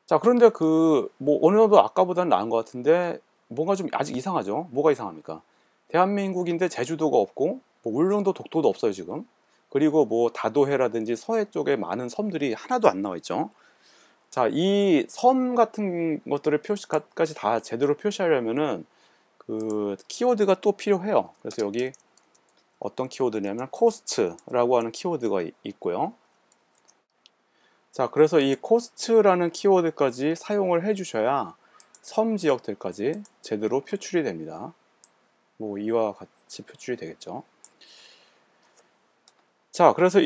자, 그런데 뭐 어느 정도 아까보다는 나은 것 같은데 뭔가 좀 아직 이상하죠? 뭐가 이상합니까? 대한민국인데 제주도가 없고 뭐 울릉도, 독도도 없어요, 지금. 그리고 뭐 다도해라든지 서해 쪽에 많은 섬들이 하나도 안 나와 있죠. 자, 이 섬 같은 것들을 표시까지 다 제대로 표시하려면은 키워드가 또 필요해요. 그래서 여기 어떤 키워드냐면 코스트라고 하는 키워드가 있고요. 자, 그래서 이 코스트라는 키워드까지 사용을 해주셔야 섬 지역들까지 제대로 표출이 됩니다. 뭐 이와 같이 표출이 되겠죠. 자, 그래서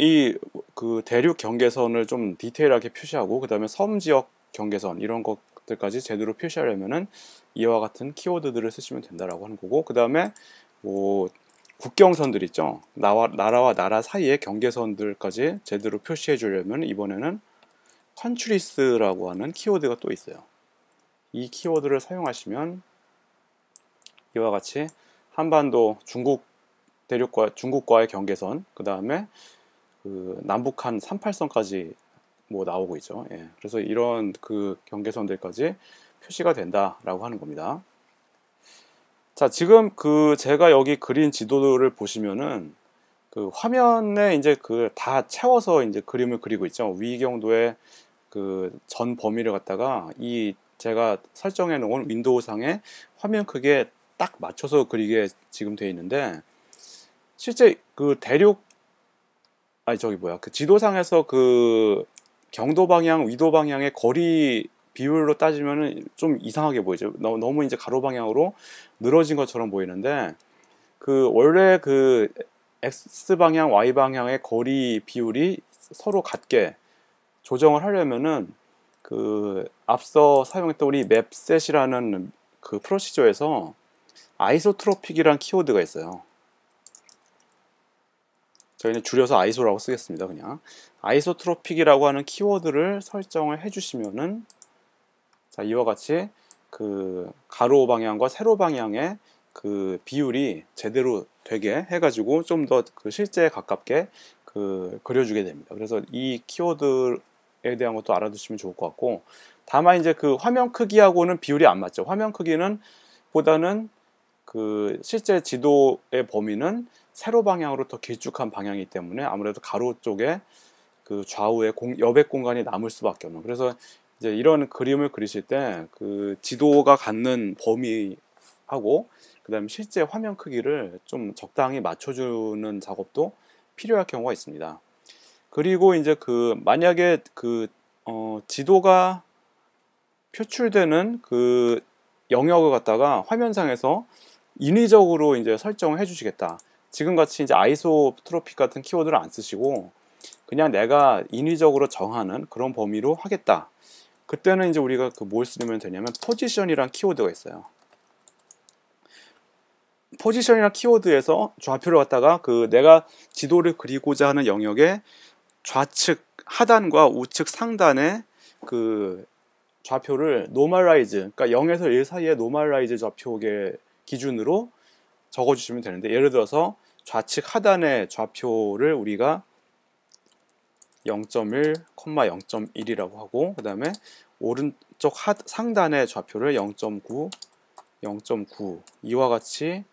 대륙 경계선을 좀 디테일하게 표시하고 그 다음에 섬 지역 경계선 이런 것들까지 제대로 표시하려면은 이와 같은 키워드들을 쓰시면 된다라고 하는 거고, 그 다음에 뭐 국경선들 있죠. 나라와 나라 사이의 경계선들까지 제대로 표시해 주려면 이번에는 컨트리스라고 하는 키워드가 또 있어요. 이 키워드를 사용하시면 이와 같이 한반도 중국과의 경계선, 그 다음에 남북한 38선까지 뭐 나오고 있죠. 예. 그래서 이런 경계선들까지 표시가 된다라고 하는 겁니다. 자, 지금 제가 여기 그린 지도를 보시면은 화면에 이제 다 채워서 이제 그림을 그리고 있죠. 위경도의 전 범위를 갖다가 제가 설정해 놓은 윈도우상에 화면 크기에 딱 맞춰서 그리게 지금 되어 있는데, 실제 지도상에서 경도 방향, 위도 방향의 거리 비율로 따지면은 좀 이상하게 보이죠. 너무 이제 가로 방향으로 늘어진 것처럼 보이는데, 원래 X 방향, Y 방향의 거리 비율이 서로 같게 조정을 하려면은 앞서 사용했던 우리 맵셋이라는 프로시저에서 아이소트로픽이라는 키워드가 있어요. 저희는 줄여서 아이소라고 쓰겠습니다. 그냥 아이소트로픽이라고 하는 키워드를 설정을 해주시면은, 자, 이와 같이 가로 방향과 세로 방향의 비율이 제대로 되게 해가지고 좀 더 실제에 가깝게 그려주게 됩니다. 그래서 이 키워드에 대한 것도 알아두시면 좋을 것 같고, 다만 이제 화면 크기하고는 비율이 안 맞죠. 화면 크기는 보다는 실제 지도의 범위는 세로 방향으로 더 길쭉한 방향이기 때문에 아무래도 가로 쪽에 좌우에 여백 공간이 남을 수밖에 없는. 그래서 이제 이런 그림을 그리실 때 지도가 갖는 범위하고 그다음에 실제 화면 크기를 좀 적당히 맞춰주는 작업도 필요할 경우가 있습니다. 그리고 이제 만약에 지도가 표출되는 영역을 갖다가 화면상에서 인위적으로 이제 설정을 해주시겠다. 지금같이 이제 아이소트로픽 같은 키워드를 안 쓰시고 그냥 내가 인위적으로 정하는 그런 범위로 하겠다. 그때는 이제 우리가 뭘 쓰면 되냐면 포지션이란 키워드가 있어요. 포지션이란 키워드에서 좌표를 갖다가 내가 지도를 그리고자 하는 영역의 좌측 하단과 우측 상단의 좌표를 노멀라이즈, 그러니까 0에서 1 사이의 노멀라이즈 좌표의 기준으로 적어주시면 되는데, 예를 들어서 좌측 하단의 좌표를 우리가 0.1, 0.1이라고 하고, 그 다음에 오른쪽 상단의 좌표를 0.9, 0.9 이와 같이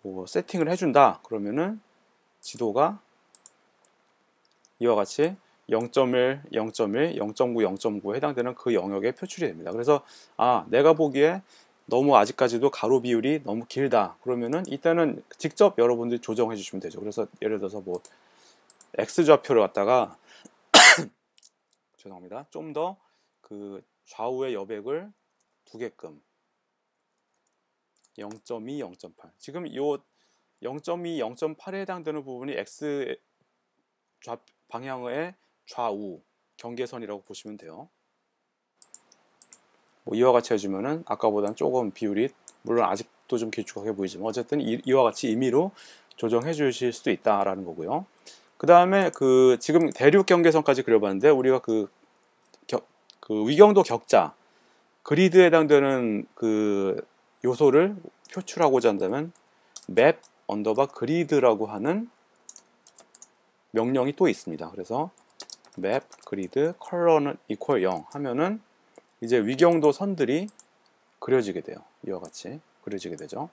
뭐 세팅을 해준다. 그러면은 지도가 이와 같이 0.1, 0.1, 0.9, 0.9에 해당되는 그 영역에 표출이 됩니다. 그래서 내가 보기에 너무 아직까지도 가로 비율이 너무 길다. 그러면은 이때는 직접 여러분들이 조정해 주시면 되죠. 그래서 예를 들어서 뭐 X좌표를 갖다가 죄송합니다. 좀 더 좌우의 여백을 두게끔 0.2, 0.8. 지금 요 0.2, 0.8에 해당되는 부분이 X 방향의 좌우 경계선이라고 보시면 돼요. 뭐 이와 같이 해주면은 아까보다는 조금 비율이 물론 아직도 좀 길쭉하게 보이지만 어쨌든 이와 같이 임의로 조정해 주실 수도 있다라는 거고요. 그 다음에 지금 대륙 경계선까지 그려봤는데 우리가 위경도 격자 그리드에 해당되는 요소를 표출하고자 한다면 맵 언더바 그리드라고 하는 명령이 또 있습니다. 그래서 맵 그리드 컬러는 이퀄 0 하면은 이제 위경도 선들이 그려지게 돼요. 이와 같이 그려지게 되죠.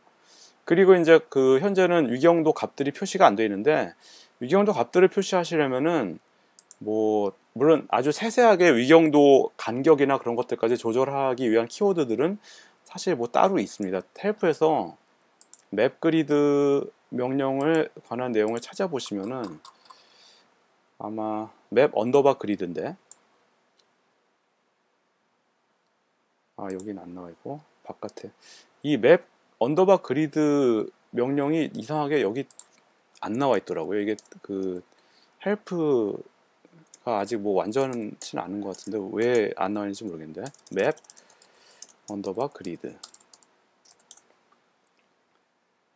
그리고 이제 그 현재는 위경도 값들이 표시가 안 되어 있는데, 위경도 값들을 표시하시려면은 뭐 물론 아주 세세하게 위경도 간격이나 그런 것들까지 조절하기 위한 키워드들은 사실 뭐 따로 있습니다. 헬프에서 맵 그리드 명령을 관한 내용을 찾아보시면은 아마 맵 언더바 그리드인데, 여긴 안 나와 있고 바깥에 이 맵 언더바 그리드 명령이 이상하게 여기 안 나와 있더라고요. 이게 그 헬프가 아직 뭐 완전치는 않은 것 같은데 왜 안 나와 있는지 모르겠는데, 맵 언더바 그리드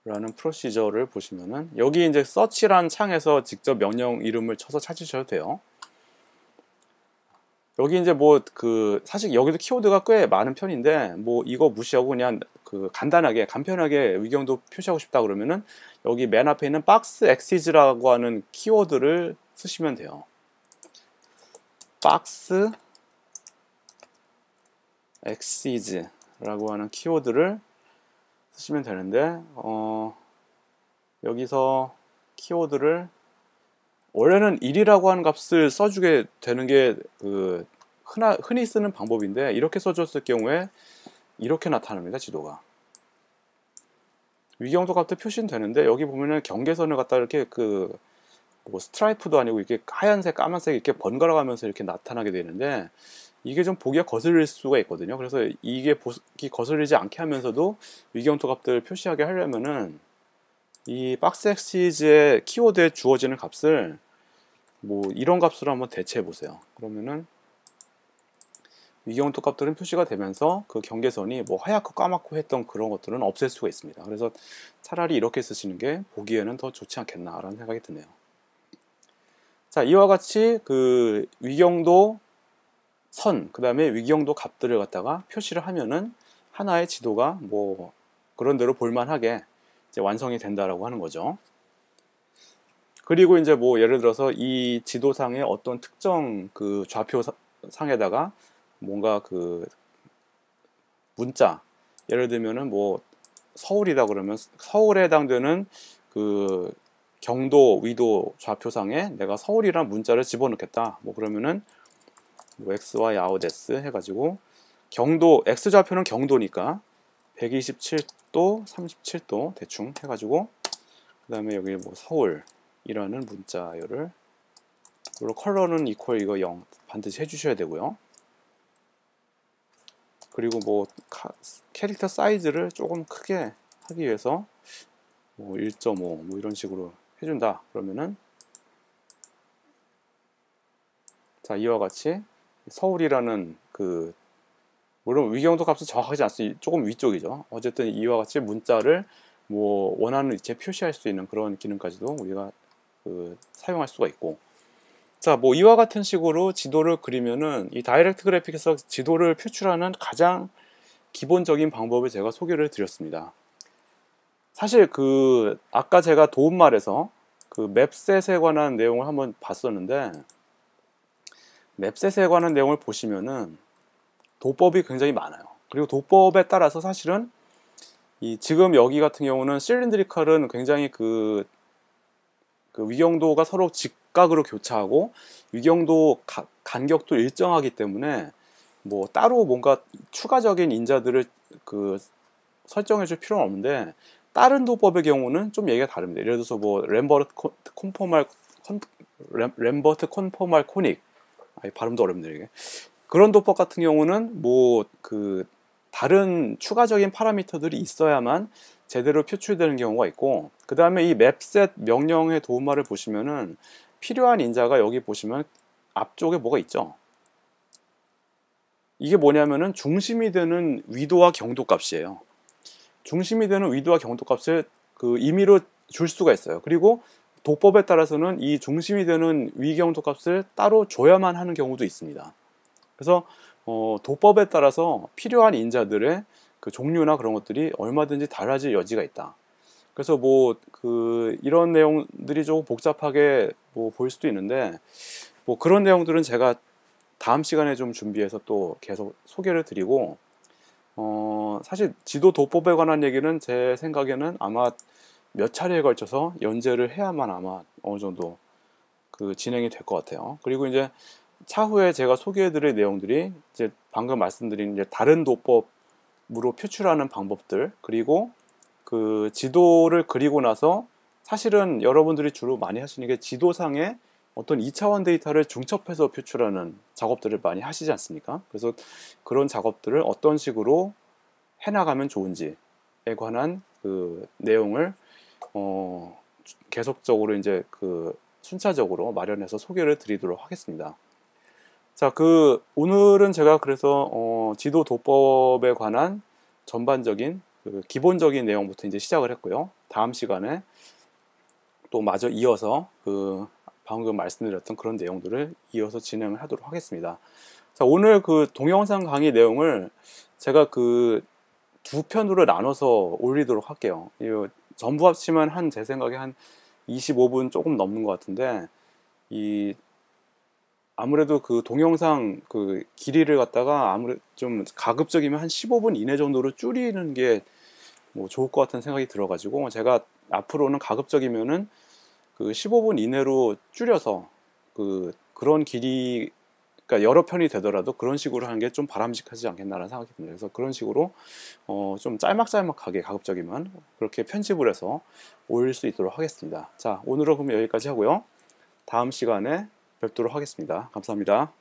라는 프로시저를 보시면은 여기 이제 서치란 창에서 직접 명령 이름을 쳐서 찾으셔도 돼요. 여기 이제 뭐 그 사실 여기도 키워드가 꽤 많은 편인데 뭐 이거 무시하고 그냥 그 간편하게 위경도 표시하고 싶다 그러면은 여기 맨 앞에 있는 박스 엑시즈라고 하는 키워드를 쓰시면 돼요. 박스 엑시즈라고 하는 키워드를 쓰시면 되는데, 여기서 키워드를 원래는 1이라고 하는 값을 써주게 되는 게 그 흔히 쓰는 방법인데, 이렇게 써줬을 경우에 이렇게 나타납니다. 지도가 위경도 값도 표시는 되는데 여기 보면은 경계선을 갖다 이렇게 그 뭐 스트라이프도 아니고 이렇게 하얀색 까만색 이렇게 번갈아 가면서 이렇게 나타나게 되는데, 이게 좀 보기가 거슬릴 수가 있거든요. 그래서 이게 보기 거슬리지 않게 하면서도 위경도 값들을 표시하게 하려면은 이 박스 엑시즈의 키워드에 주어지는 값을 뭐 이런 값으로 한번 대체해 보세요. 그러면은 위경도 값들은 표시가 되면서 그 경계선이 뭐 하얗고 까맣고 했던 그런 것들은 없앨 수가 있습니다. 그래서 차라리 이렇게 쓰시는 게 보기에는 더 좋지 않겠나라는 생각이 드네요. 자, 이와 같이 그 위경도 선, 그 다음에 위경도 값들을 갖다가 표시를 하면은 하나의 지도가 뭐 그런 대로 볼만하게 이제 완성이 된다라고 하는 거죠. 그리고 이제 뭐 예를 들어서 이 지도상의 어떤 특정 그 좌표 상에다가 뭔가 그 문자, 예를 들면은 뭐 서울이다 그러면 서울에 해당되는 그 경도, 위도 좌표상에 내가 서울이라는 문자를 집어넣겠다. 뭐 그러면은 뭐 XY 아웃S 해가지고 경도, X좌표는 경도니까 127도, 37도 대충 해가지고 그 다음에 여기 뭐 서울이라는 문자열을, 그리고 컬러는 이퀄 이거 0 반드시 해주셔야 되고요. 그리고 뭐 캐릭터 사이즈를 조금 크게 하기 위해서 뭐 1.5 뭐 이런 식으로 해준다 그러면은, 자 이와 같이 서울이라는 그 물론 위경도 값은 정확하지 않습니다. 조금 위쪽이죠. 어쨌든 이와 같이 문자를 뭐 원하는 위치에 표시할 수 있는 그런 기능까지도 우리가 그 사용할 수가 있고, 자 뭐 이와 같은 식으로 지도를 그리면은 이 다이렉트 그래픽에서 지도를 표출하는 가장 기본적인 방법을 제가 소개를 드렸습니다. 사실 그 아까 제가 도움말에서 그 맵셋에 관한 내용을 한번 봤었는데, 맵셋에 관한 내용을 보시면은 도법이 굉장히 많아요. 그리고 도법에 따라서 사실은 이 지금 여기 같은 경우는 실린드리컬은 굉장히 그 위경도가 서로 직각으로 교차하고 위경도 간격도 일정하기 때문에 뭐 따로 뭔가 추가적인 인자들을 그 설정해 줄 필요는 없는데, 다른 도법의 경우는 좀 얘기가 다릅니다. 예를 들어서 뭐 램버트 콘포말 코닉, 발음도 어렵네요 이게. 그런 도법 같은 경우는 뭐 그 다른 추가적인 파라미터들이 있어야만 제대로 표출되는 경우가 있고, 그 다음에 이 맵셋 명령의 도움말을 보시면은 필요한 인자가 여기 보시면 앞쪽에 뭐가 있죠. 이게 뭐냐면은 중심이 되는 위도와 경도 값이에요. 중심이 되는 위도와 경도 값을 그 임의로 줄 수가 있어요. 그리고 도법에 따라서는 이 중심이 되는 위경도 값을 따로 줘야만 하는 경우도 있습니다. 그래서 도법에 따라서 필요한 인자들의 그 종류나 그런 것들이 얼마든지 달라질 여지가 있다. 그래서 뭐 그 이런 내용들이 조금 복잡하게 뭐 보일 수도 있는데, 뭐 그런 내용들은 제가 다음 시간에 좀 준비해서 또 계속 소개를 드리고, 사실 지도 도법에 관한 얘기는 제 생각에는 아마 몇 차례에 걸쳐서 연재를 해야만 아마 어느 정도 그 진행이 될 것 같아요. 그리고 이제 차후에 제가 소개해드릴 내용들이 이제 방금 말씀드린 이제 다른 도법으로 표출하는 방법들, 그리고 그 지도를 그리고 나서 사실은 여러분들이 주로 많이 하시는 게 지도상에 어떤 2차원 데이터를 중첩해서 표출하는 작업들을 많이 하시지 않습니까? 그래서 그런 작업들을 어떤 식으로 해나가면 좋은지에 관한 그 내용을 계속적으로 이제 그 순차적으로 마련해서 소개를 드리도록 하겠습니다. 자, 오늘은 제가 그래서 지도 도법에 관한 전반적인 그 기본적인 내용부터 이제 시작을 했고요. 다음 시간에 또 마저 이어서 그 방금 말씀드렸던 그런 내용들을 이어서 진행을 하도록 하겠습니다. 자, 오늘 그 동영상 강의 내용을 제가 그 두 편으로 나눠서 올리도록 할게요. 이 전부 합치면 제 생각에 한 25분 조금 넘는 것 같은데, 아무래도 그 동영상 그 길이를 갖다가 아무래도 좀 가급적이면 한 15분 이내 정도로 줄이는 게 뭐 좋을 것 같은 생각이 들어가지고, 제가 앞으로는 가급적이면은 그 15분 이내로 줄여서 그런 길이, 그러니까 여러 편이 되더라도 그런 식으로 하는 게 좀 바람직하지 않겠나라는 생각이 듭니다. 그래서 그런 식으로 좀 짤막짤막하게 가급적이면 그렇게 편집을 해서 올릴 수 있도록 하겠습니다. 자, 오늘은 그럼 여기까지 하고요. 다음 시간에 뵙도록 하겠습니다. 감사합니다.